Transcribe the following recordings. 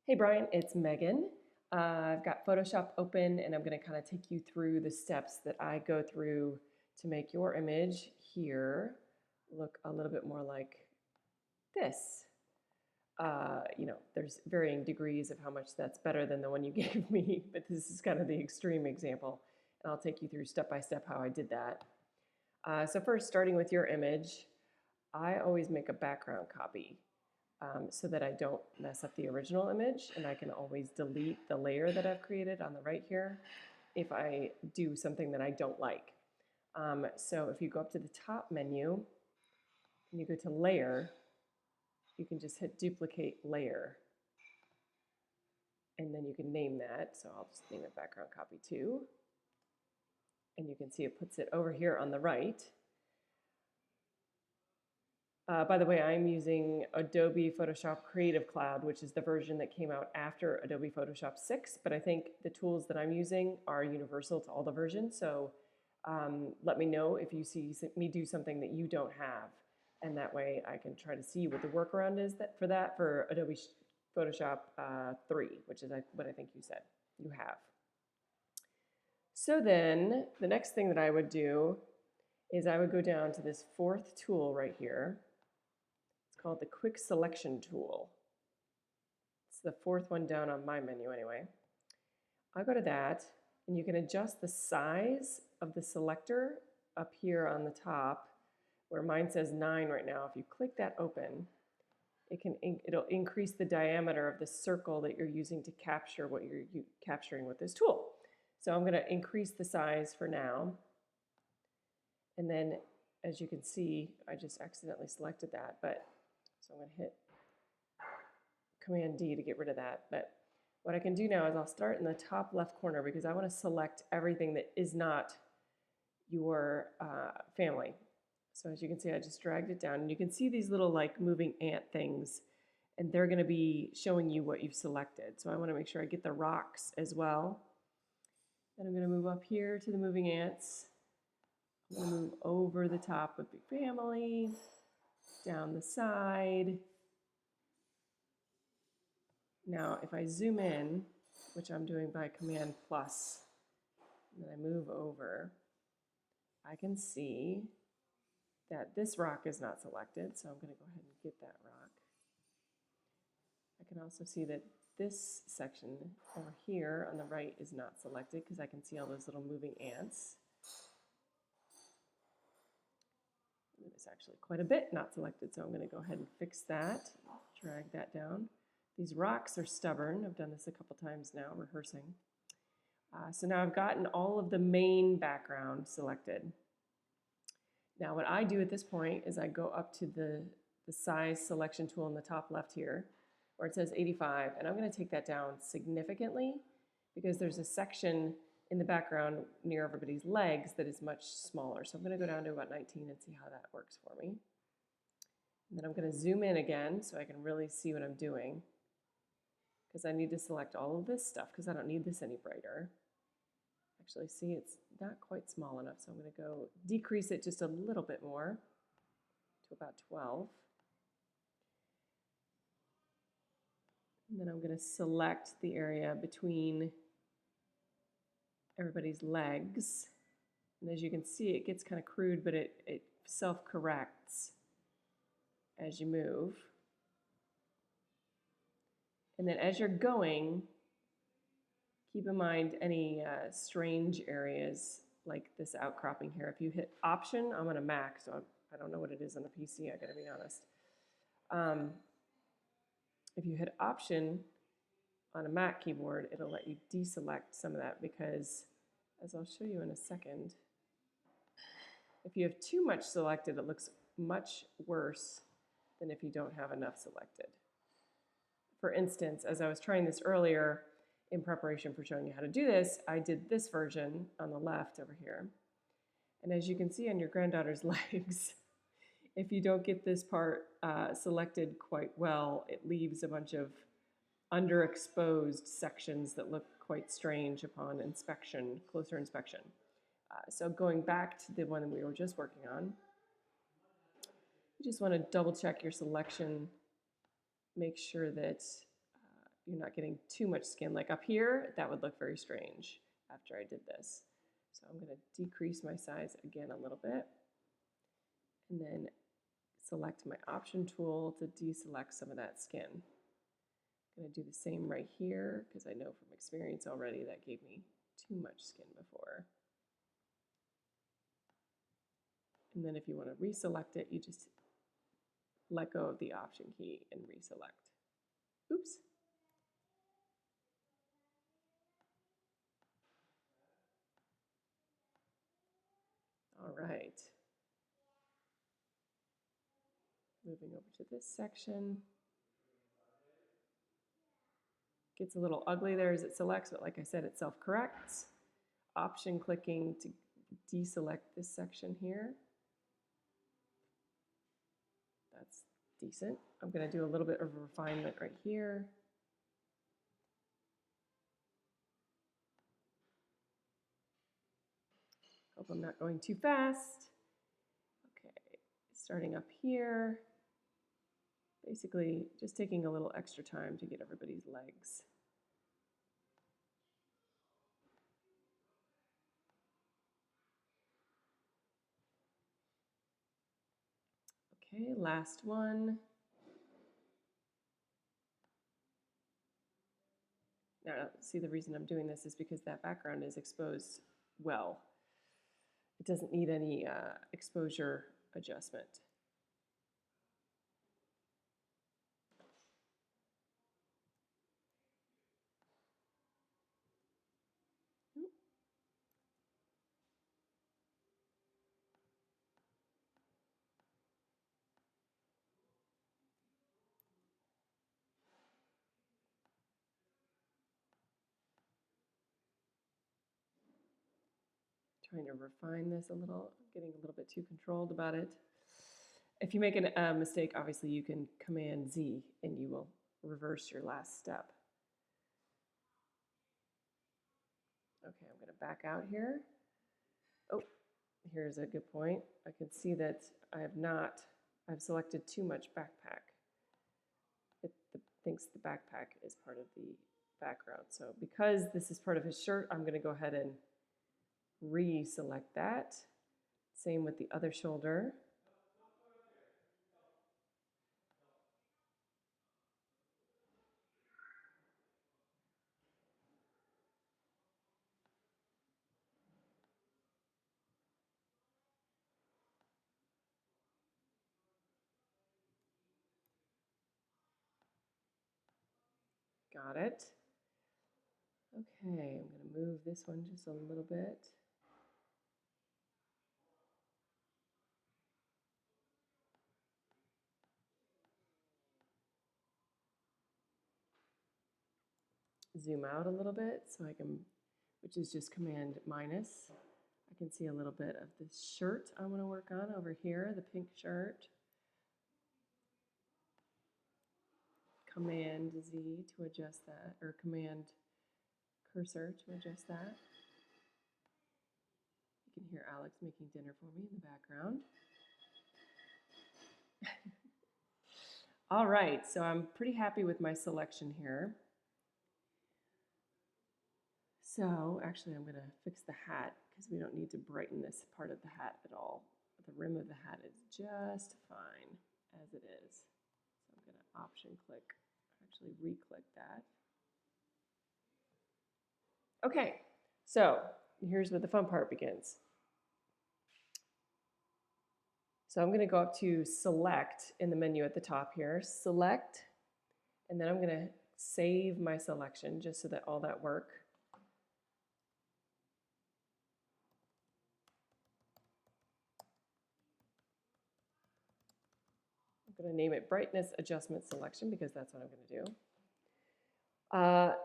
Hey Brian, it's Megan. I've got Photoshop open and I'm going to kind of take you through the steps that I go through to make your image here look a little bit more like this. There's varying degrees of how much that's better than the one you gave me, but this is kind of the extreme example. And I'll take you through step by step how I did that. So first, starting with your image, I always make a background copy so that I don't mess up the original image, and I can always delete the layer that I've created on the right here if I do something that I don't like. So if you go up to the top menu and you go to layer, you can just hit duplicate layer, and then you can name that. So I'll just name it background copy 2, and you can see it puts it over here on the right. By the way, I'm using Adobe Photoshop Creative Cloud, which is the version that came out after Adobe Photoshop 6, but I think the tools that I'm using are universal to all the versions, so let me know if you see me do something that you don't have, and that way I can try to see what the workaround is for Adobe Photoshop 3, which is what I think you said you have. So then, the next thing that I would do is I would go down to this fourth tool right here. Called the Quick Selection tool. It's the fourth one down on my menu anyway. I go to that, and you can adjust the size of the selector up here on the top, where mine says 9 right now. If you click that open, it'll increase the diameter of the circle that you're using to capture what you're capturing with this tool. So I'm going to increase the size for now. And then, as you can see, I just accidentally selected that, but so I'm going to hit Command D to get rid of that. But what I can do now is I'll start in the top left corner because I want to select everything that is not your family. So as you can see, I just dragged it down. And you can see these little like moving ant things, and they're going to be showing you what you've selected. So I want to make sure I get the rocks as well. Then I'm going to move up here to the moving ants. I'm going to move over the top with the family, down the side. Now, if I zoom in, which I'm doing by Command plus, and then I move over, I can see that this rock is not selected, so I'm going to go ahead and get that rock. I can also see that this section over here on the right is not selected because I can see all those little moving ants. There's actually quite a bit not selected, so I'm going to go ahead and fix that, drag that down. These rocks are stubborn. I've done this a couple times now, rehearsing. So now I've gotten all of the main background selected. Now what I do at this point is I go up to the size selection tool in the top left here, where it says 85, and I'm going to take that down significantly because there's a section in the background near everybody's legs that is much smaller. So I'm going to go down to about 19 and see how that works for me. And then I'm going to zoom in again so I can really see what I'm doing, because I need to select all of this stuff because I don't need this any brighter. Actually, see, it's not quite small enough, so I'm going to go decrease it just a little bit more to about 12. And then I'm going to select the area between everybody's legs. And as you can see, it gets kind of crude, but it self-corrects as you move. And then as you're going, keep in mind any strange areas like this outcropping here. If you hit Option, I'm on a Mac, so I don't know what it is on a PC, I gotta be honest. If you hit Option on a Mac keyboard, it'll let you deselect some of that because, as I'll show you in a second, if you have too much selected, it looks much worse than if you don't have enough selected. For instance, as I was trying this earlier, in preparation for showing you how to do this, I did this version on the left over here. And as you can see on your granddaughter's legs, if you don't get this part selected quite well, it leaves a bunch of underexposed sections that look quite strange upon inspection, closer inspection. So going back to the one that we were just working on, you just want to double check your selection, make sure that you're not getting too much skin. Like up here, that would look very strange after I did this. So I'm going to decrease my size again a little bit, and then select my option tool to deselect some of that skin. I'm going to do the same right here because I know from experience already that gave me too much skin before. And then if you want to reselect it, you just let go of the option key and reselect. Oops. All right. Moving over to this section. Gets a little ugly there as it selects, but like I said, it self-corrects. Option clicking to deselect this section here. That's decent. I'm going to do a little bit of refinement right here. Hope I'm not going too fast. Okay, starting up here. Basically, just taking a little extra time to get everybody's legs. Okay, last one. Now, see, the reason I'm doing this is because that background is exposed well. It doesn't need any exposure adjustment. Trying to refine this a little, getting a little bit too controlled about it. If you make a mistake, obviously you can Command Z and you will reverse your last step. Okay, I'm going to back out here. Oh, here's a good point. I can see that I've selected too much backpack. It thinks the backpack is part of the background. So because this is part of his shirt, I'm going to go ahead and reselect that. Same with the other shoulder. Got it. Okay, I'm going to move this one just a little bit. Zoom out a little bit so I can, which is just Command minus. I can see a little bit of this shirt I want to work on over here, the pink shirt. Command Z to adjust that, or Command cursor to adjust that. You can hear Alex making dinner for me in the background. All right, so I'm pretty happy with my selection here. So actually I'm going to fix the hat because we don't need to brighten this part of the hat at all. The rim of the hat is just fine as it is. So I'm going to option click, actually re-click that. Okay, so here's where the fun part begins. So I'm going to go up to select in the menu at the top here, select, and then I'm going to save my selection just so that all that work. I'm going to name it brightness adjustment selection because that's what I'm going to do.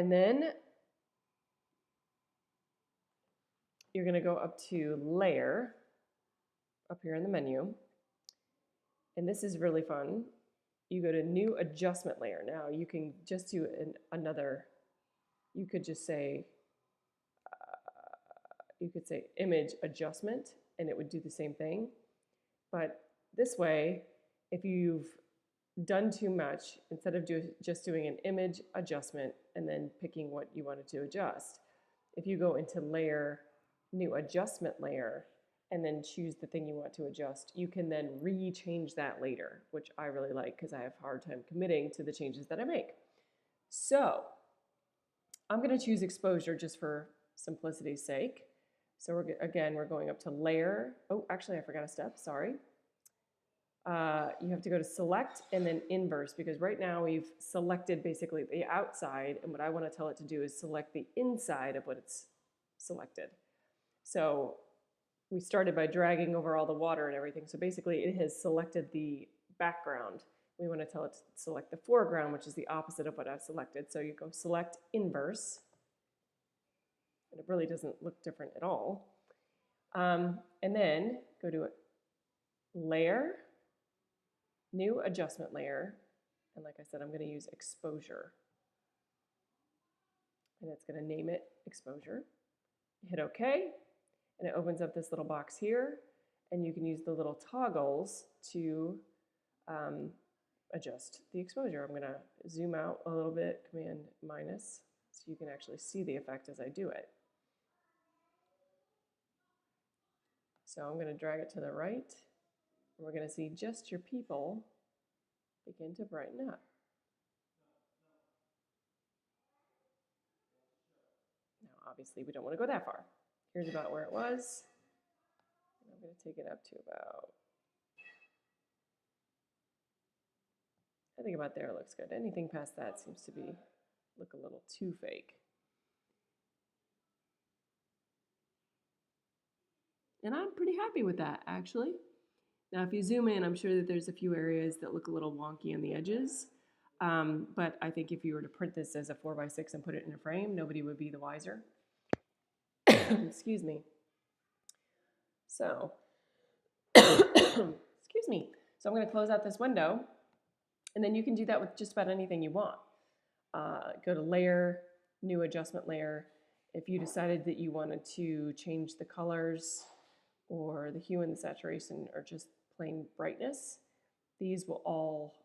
And then you're going to go up to layer up here in the menu. And this is really fun. You go to new adjustment layer. Now you can just do another, you could just say, you could say image adjustment and it would do the same thing. But this way, if you've done too much, instead of just doing an image adjustment and then picking what you wanted to adjust, if you go into layer, new adjustment layer, and then choose the thing you want to adjust, you can then re-change that later, which I really like because I have a hard time committing to the changes that I make. So I'm going to choose exposure just for simplicity's sake. So we're going up to layer. Oh, actually, I forgot a step. Sorry. You have to go to select and then inverse, because right now we've selected basically the outside, and what I want to tell it to do is select the inside of what it's selected. So we started by dragging over all the water and everything. So basically it has selected the background. We want to tell it to select the foreground, which is the opposite of what I've selected. So you go select inverse, and it really doesn't look different at all. And then go to layer, new adjustment layer, and like I said, I'm going to use exposure. And it's going to name it exposure. Hit OK, and it opens up this little box here, and you can use the little toggles to adjust the exposure. I'm going to zoom out a little bit, Command minus, so you can actually see the effect as I do it. So I'm going to drag it to the right, and we're going to see just your people begin to brighten up. Now, obviously, we don't want to go that far. Here's about where it was. And I'm going to take it up to about, I think about there looks good. Anything past that seems to look a little too fake. And I'm pretty happy with that, actually. Now, if you zoom in, I'm sure that there's a few areas that look a little wonky on the edges. But I think if you were to print this as a 4x6 and put it in a frame, nobody would be the wiser. Excuse me. So, excuse me. So I'm going to close out this window, and then you can do that with just about anything you want. Go to layer, new adjustment layer. If you decided that you wanted to change the colors or the hue and the saturation or just plain brightness, these will all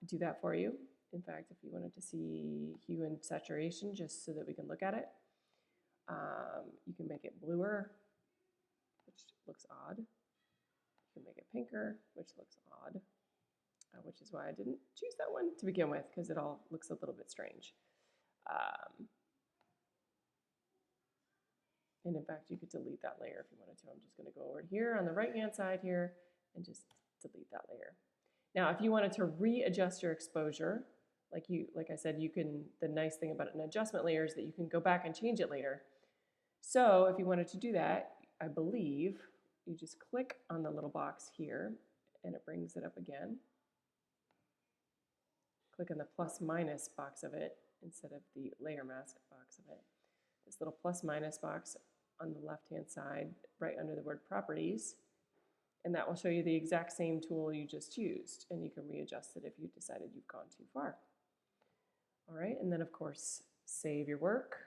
do that for you. In fact, if you wanted to see hue and saturation just so that we can look at it, you can make it bluer, which looks odd. You can make it pinker, which looks odd, which is why I didn't choose that one to begin with, because it all looks a little bit strange. And in fact, you could delete that layer if you wanted to. I'm just going to go over here on the right-hand side here and just delete that layer. Now, if you wanted to readjust your exposure, like I said, you can. The nice thing about an adjustment layer is that you can go back and change it later. So if you wanted to do that, I believe you just click on the little box here, and it brings it up again. Click on the plus minus box of it instead of the layer mask box of it. This little plus minus box on the left-hand side, right under the word properties, and that will show you the exact same tool you just used, and you can readjust it if you decided you've gone too far. All right, and then of course, save your work.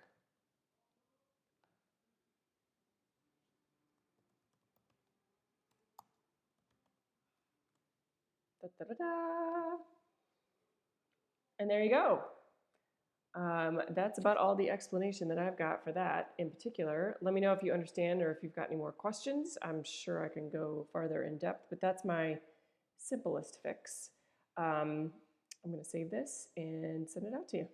Da, da, da, da. And there you go. That's about all the explanation that I've got for that in particular. Let me know if you understand or if you've got any more questions. I'm sure I can go farther in depth, but that's my simplest fix. I'm going to save this and send it out to you.